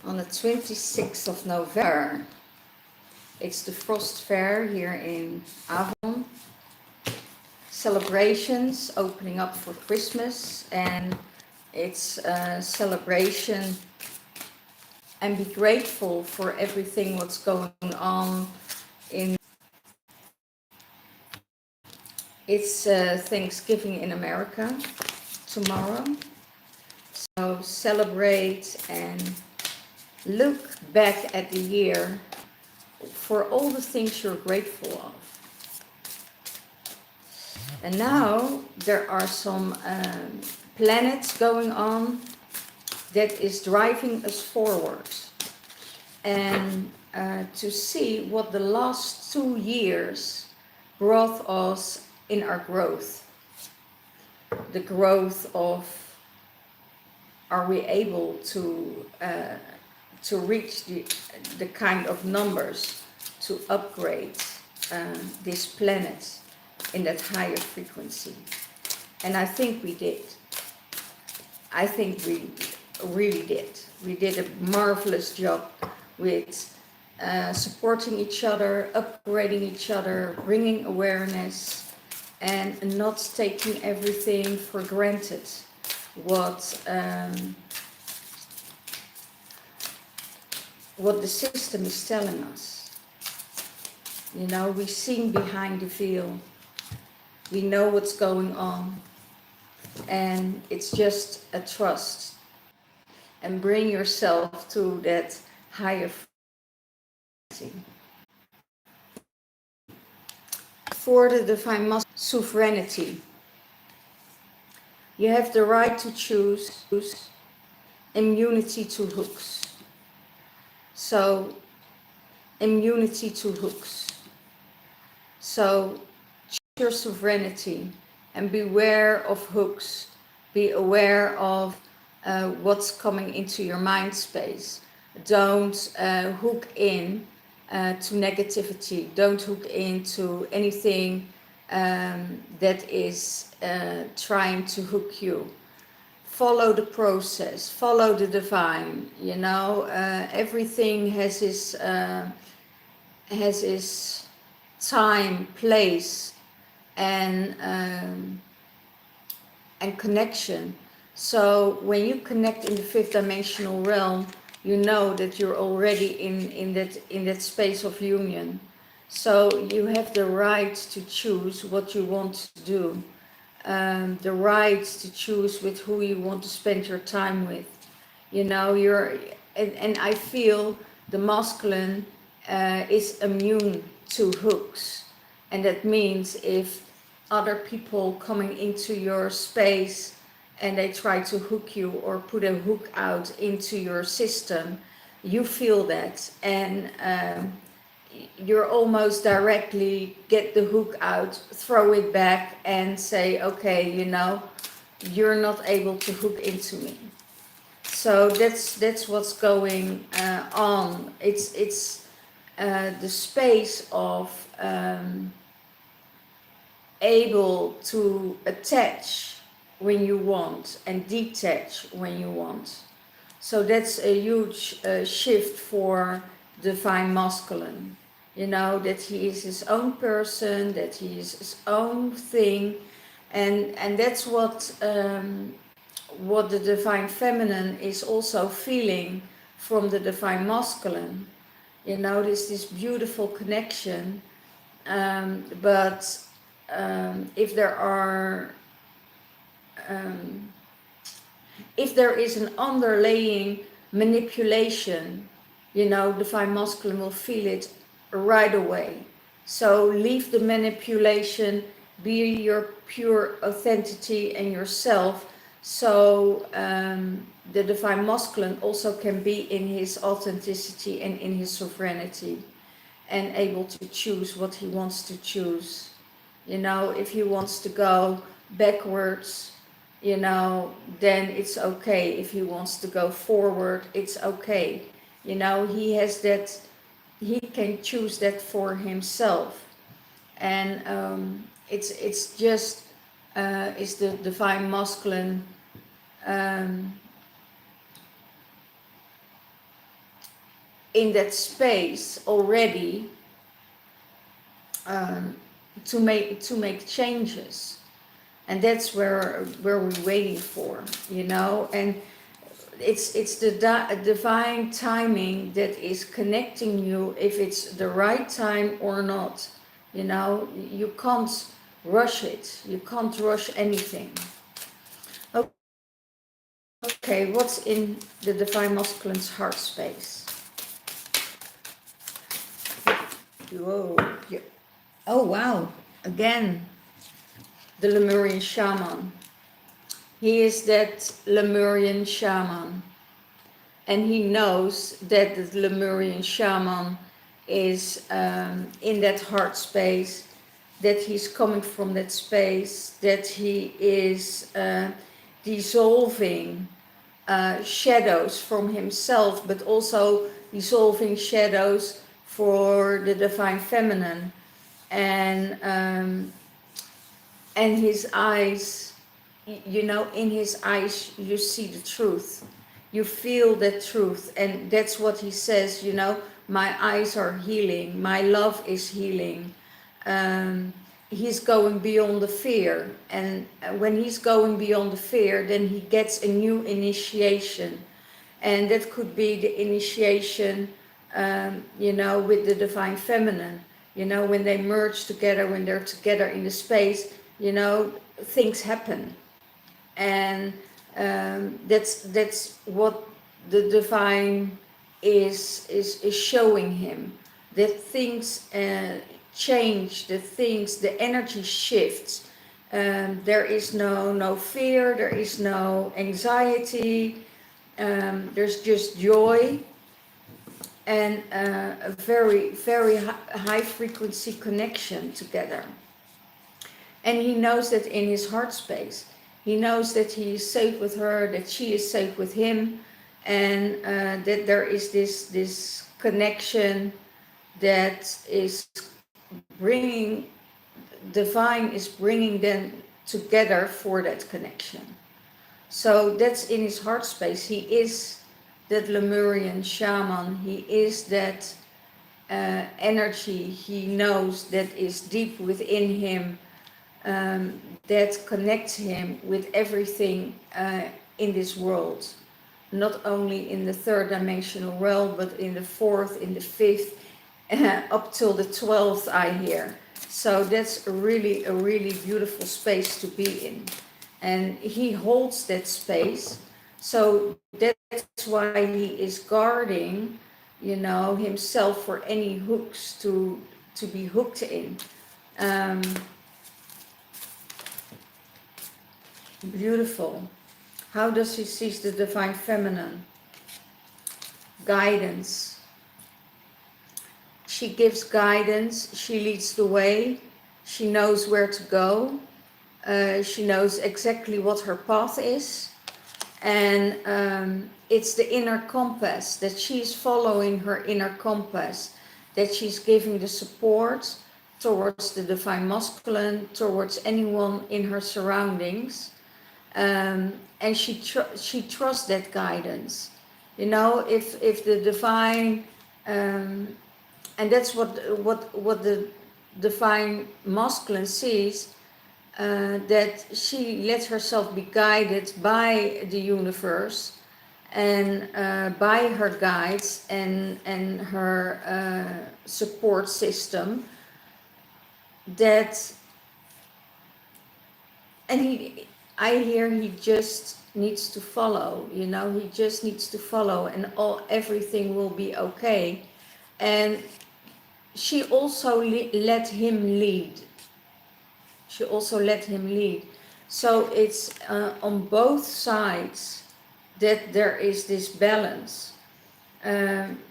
on the 26th of November. It's the Frost Fair here in Avalon. Celebrations opening up for Christmas, and it's a celebration and be grateful for everything what's going on in. It's Thanksgiving in America tomorrow. So celebrate and look back at the year for all the things you're grateful of. And now there are some planets going on that is driving us forward. And to see what the last 2 years brought us in our growth. The growth of, are we able to reach the kind of numbers to upgrade this planet in that higher frequency? And I think we did. I think we really did. We did a marvelous job with supporting each other, upgrading each other, bringing awareness, and not taking everything for granted. What the system is telling us. You know, we've seen behind the veil. We know what's going on. And it's just a trust. And bring yourself to that higher frequency. For the divine sovereignty, you have the right to choose immunity to hooks. So, immunity to hooks. So, choose your sovereignty and beware of hooks. Be aware of what's coming into your mind space. Don't hook in to negativity. Don't hook into anything that is trying to hook you. Follow the process, follow the divine, you know, everything has its time, place, and connection. So when you connect in the fifth dimensional realm, you know that you're already in that space of union. So you have the right to choose what you want to do. The right to choose with who you want to spend your time with. You know, and I feel the masculine is immune to hooks. And that means if other people coming into your space and they try to hook you or put a hook out into your system, you feel that. And you're almost directly get the hook out, throw it back and say, okay, you know, you're not able to hook into me. So that's what's going on. It's the space of able to attach when you want and detach when you want. So that's a huge shift for divine masculine. You know, that he is his own person, that he is his own thing, and that's what the divine feminine is also feeling from the divine masculine. You know, there's this beautiful connection, but if there is an underlying manipulation, you know, divine masculine will feel it right away. So leave the manipulation, be your pure authenticity and yourself. So the divine masculine also can be in his authenticity and in his sovereignty and able to choose what he wants to choose. You know, if he wants to go backwards, you know, then it's okay. If he wants to go forward, it's okay. You know, he has that, he can choose that for himself. And it's just, it's the divine masculine in that space already to make changes, and that's where we're waiting for, you know. And it's the divine timing that is connecting you, if it's the right time or not, you know. You can't rush it, you can't rush anything. Okay, what's in the divine masculine's heart space? Whoa. Yeah. Oh wow, again, the Lemurian Shaman. He is that Lemurian Shaman, and he knows that the Lemurian Shaman is in that heart space, that he's coming from that space, that he is dissolving shadows from himself, but also dissolving shadows for the divine feminine. And his eyes, you know, in his eyes you see the truth, you feel that truth, and that's what he says, you know. My eyes are healing, my love is healing. He's going beyond the fear, and when he's going beyond the fear, then he gets a new initiation, and that could be the initiation, you know, with the divine feminine. You know, when they merge together, when they're together in the space, you know, things happen. And that's what the divine is showing him, that things change, the energy shifts. There is no fear, there is no anxiety, there's just joy, and a very, very high frequency connection together. And he knows that in his heart space. He knows that he is safe with her, that she is safe with him, and that there is this connection that is bringing, divine is bringing them together for that connection. So that's in his heart space. He is that Lemurian Shaman. He is that energy he knows that is deep within him, that connects him with everything in this world, not only in the third dimensional realm, but in the fourth, in the fifth, up till the 12th, I hear. So that's a really beautiful space to be in, and he holds that space. So that's why he is guarding, you know, himself for any hooks to be hooked in. Beautiful. How does he see the divine feminine? Guidance. She gives guidance, she leads the way, she knows where to go, she knows exactly what her path is, and it's the inner compass, that she's following her inner compass, that she's giving the support towards the divine masculine, towards anyone in her surroundings. And she trusts that guidance, you know. If the divine, and that's what the divine masculine sees, that she lets herself be guided by the universe, and by her guides and her support system, that, and I hear he just needs to follow, you know, he just needs to follow, and everything will be okay. And she also let him lead. She also let him lead. So it's on both sides that there is this balance.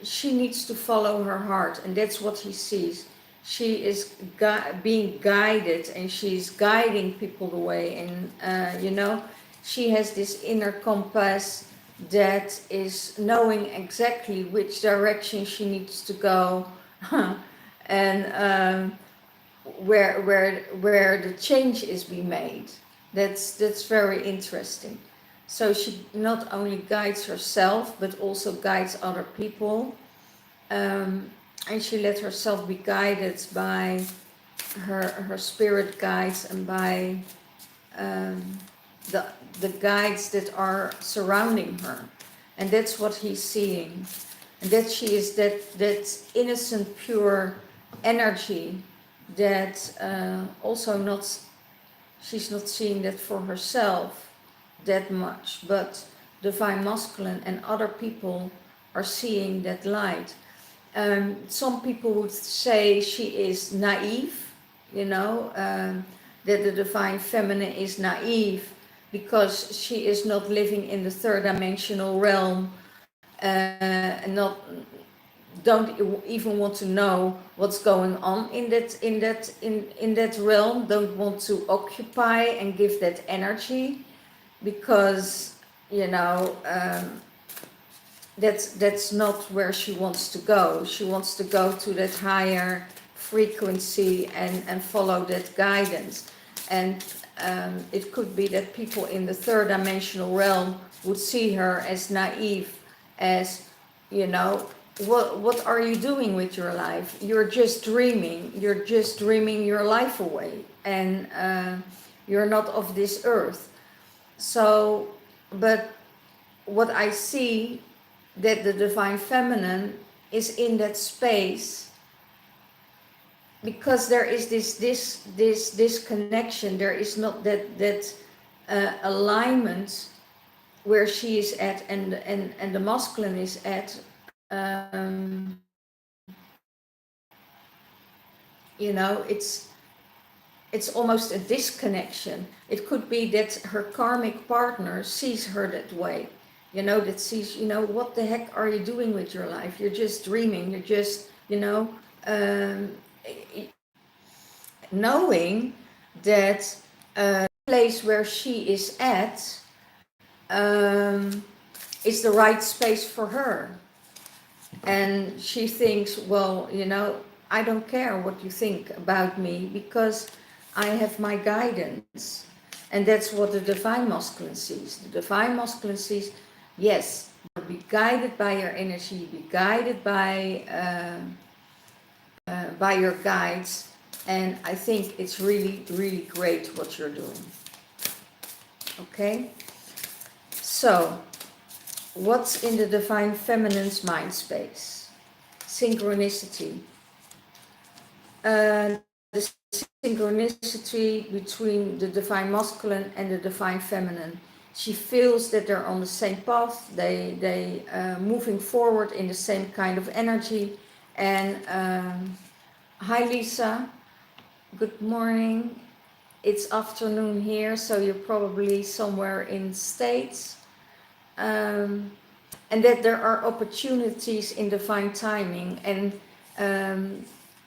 She needs to follow her heart, and that's what he sees. She is being guided, and she's guiding people the way, and you know, she has this inner compass that is knowing exactly which direction she needs to go, and where the change is being made. That's very interesting. So she not only guides herself, but also guides other people. and she let herself be guided by her spirit guides and by um, the the guides that are surrounding her, and that's what he's seeing, and that she is that innocent, pure energy that also not, she's not seeing that for herself that much, but divine masculine and other people are seeing that light. Some people would say she is naive, you know, that the divine feminine is naive because she is not living in the third dimensional realm, and not don't even want to know what's going on in that realm, don't want to occupy and give that energy, because you know, that's not where she wants to go. She wants to go to that higher frequency and follow that guidance. And it could be that people in the third dimensional realm would see her as naive, as, you know, what are you doing with your life? You're just dreaming. You're just dreaming your life away, and you're not of this earth. So, but what I see, that the divine feminine is in that space, because there is this connection. There is not that alignment where she is at and the masculine is at. You know, it's almost a disconnection. It could be that her karmic partner sees her that way, you know, that sees, you know, what the heck are you doing with your life? You're just dreaming. You're just, you know, knowing that the place where she is at is the right space for her. And she thinks, well, you know, I don't care what you think about me because I have my guidance. And that's what the divine masculine sees. The divine masculine sees, yes, be guided by your energy, be guided by your guides. And I think it's really, really great what you're doing. Okay? So, what's in the divine feminine's mind space? Synchronicity. The synchronicity between the divine masculine and the divine feminine. She feels that they're on the same path. They moving forward in the same kind of energy. And hi Lisa, good morning. It's afternoon here, so you're probably somewhere in the States. And that there are opportunities in divine timing, and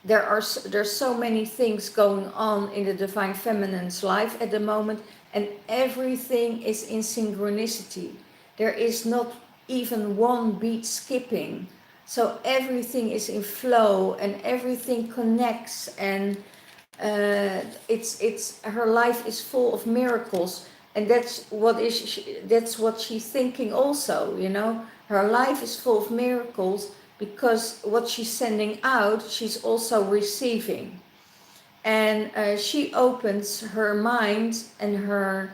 there's so many things going on in the divine feminine's life at the moment, and everything is in synchronicity. There is not even one beat skipping, so everything is in flow and everything connects, and it's her life is full of miracles. And that's what she's thinking also, you know. Her life is full of miracles because what she's sending out, she's also receiving. And she opens her mind and her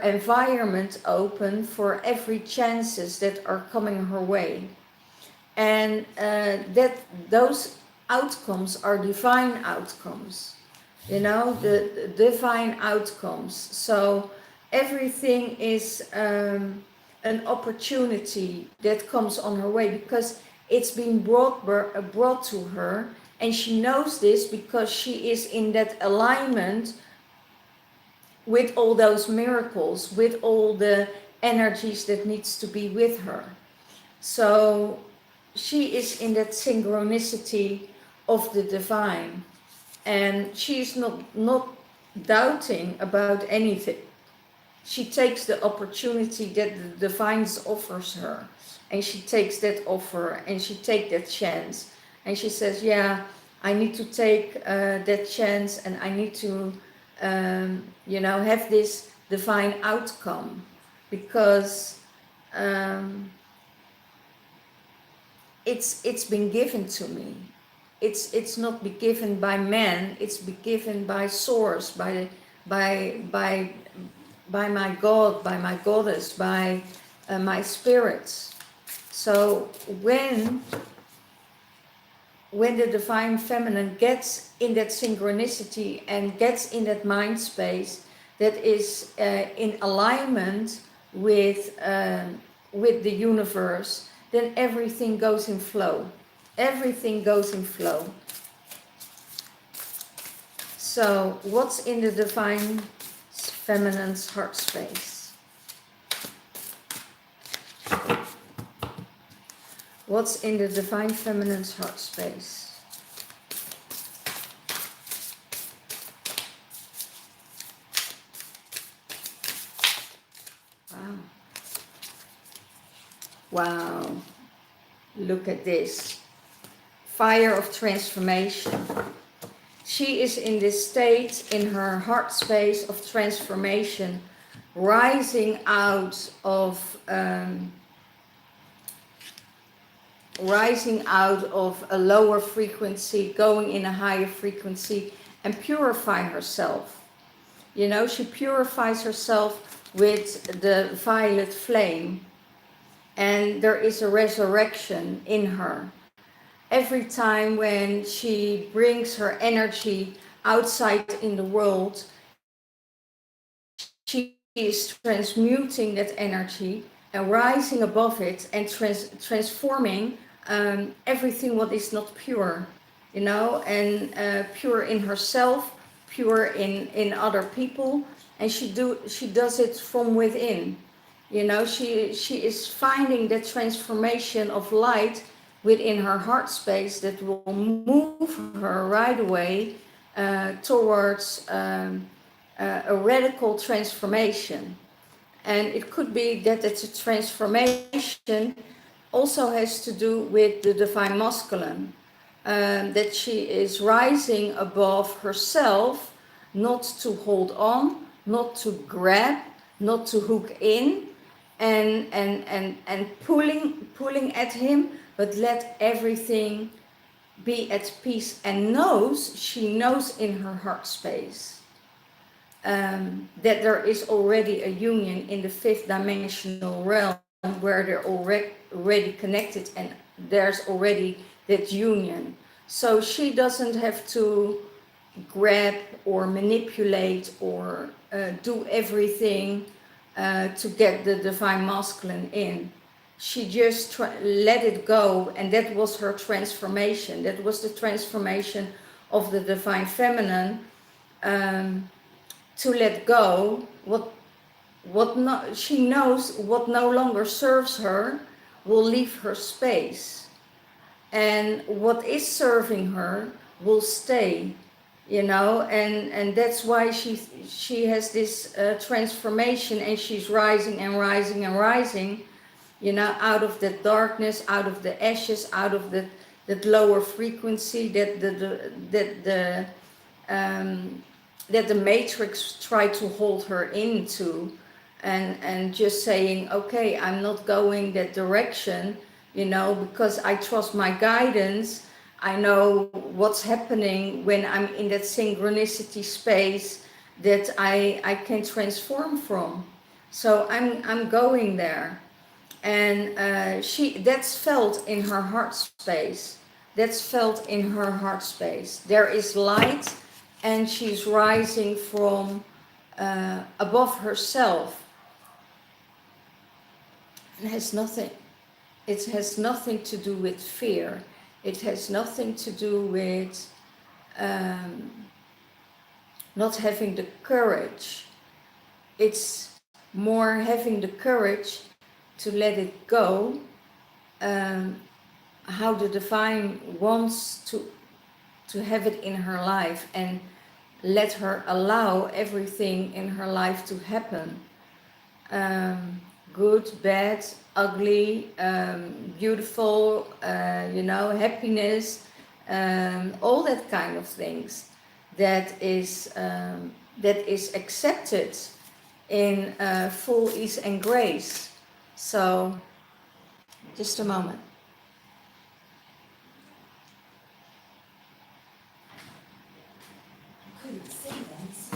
environment open for every chances that are coming her way. And that those outcomes are divine outcomes, you know, the divine outcomes. So everything is an opportunity that comes on her way because it's been brought to her, and she knows this because she is in that alignment with all those miracles, with all the energies that needs to be with her. So she is in that synchronicity of the divine, and she's not doubting about anything. She takes the opportunity that the divine offers her, and she takes that offer and she takes that chance, and she says, yeah, I need to take that chance, and I need to you know, have this divine outcome, because it's been given to me. It's not been given by man. It's been given by source, by by by my God, by my goddess, by my spirits. So when the divine feminine gets in that synchronicity and gets in that mind space that is in alignment with the universe, then everything goes in flow. Everything goes in flow. So what's in the divine feminine's heart space? What's in the divine feminine's heart space? Wow. Wow. Look at this. Fire of transformation. She is in this state, in her heart space of transformation, rising out of a lower frequency, going in a higher frequency, and purify herself. You know, she purifies herself with the violet flame, and there is a resurrection in her. Every time when she brings her energy outside in the world, she is transmuting that energy and rising above it and transforming everything what is not pure, you know, and pure in herself, pure in other people, and she does it from within. You know, she is finding that transformation of light within her heart space that will move her right away towards a radical transformation. And it could be that it's a transformation also has to do with the divine masculine, that she is rising above herself, not to hold on, not to grab, not to hook in and pulling at him, but let everything be at peace, and she knows in her heart space that there is already a union in the fifth dimensional realm where they're already connected, and there's already that union. So she doesn't have to grab or manipulate or do everything to get the divine masculine in. She just let it go, and that was her transformation. That was the transformation of the divine feminine, to let go she knows what no longer serves her will leave her space, and what is serving her will stay, you know, and that's why she has this transformation, and she's rising and rising and rising, you know, out of the darkness, out of the ashes, out of that lower frequency that the matrix tried to hold her into, and just saying, okay, I'm not going that direction, you know, because I trust my guidance. I know what's happening when I'm in that synchronicity space that I can transform from. So I'm going there. And that's felt in her heart space. That's felt in her heart space. There is light, and she's rising from above herself. It has nothing to do with fear. It has nothing to do with not having the courage. It's more having the courage to let it go, how the divine wants to have it in her life, and let her allow everything in her life to happen. Good, bad, ugly, beautiful, you know, happiness, all that kind of things that is accepted in full ease and grace. So, just a moment. couldn't see them, so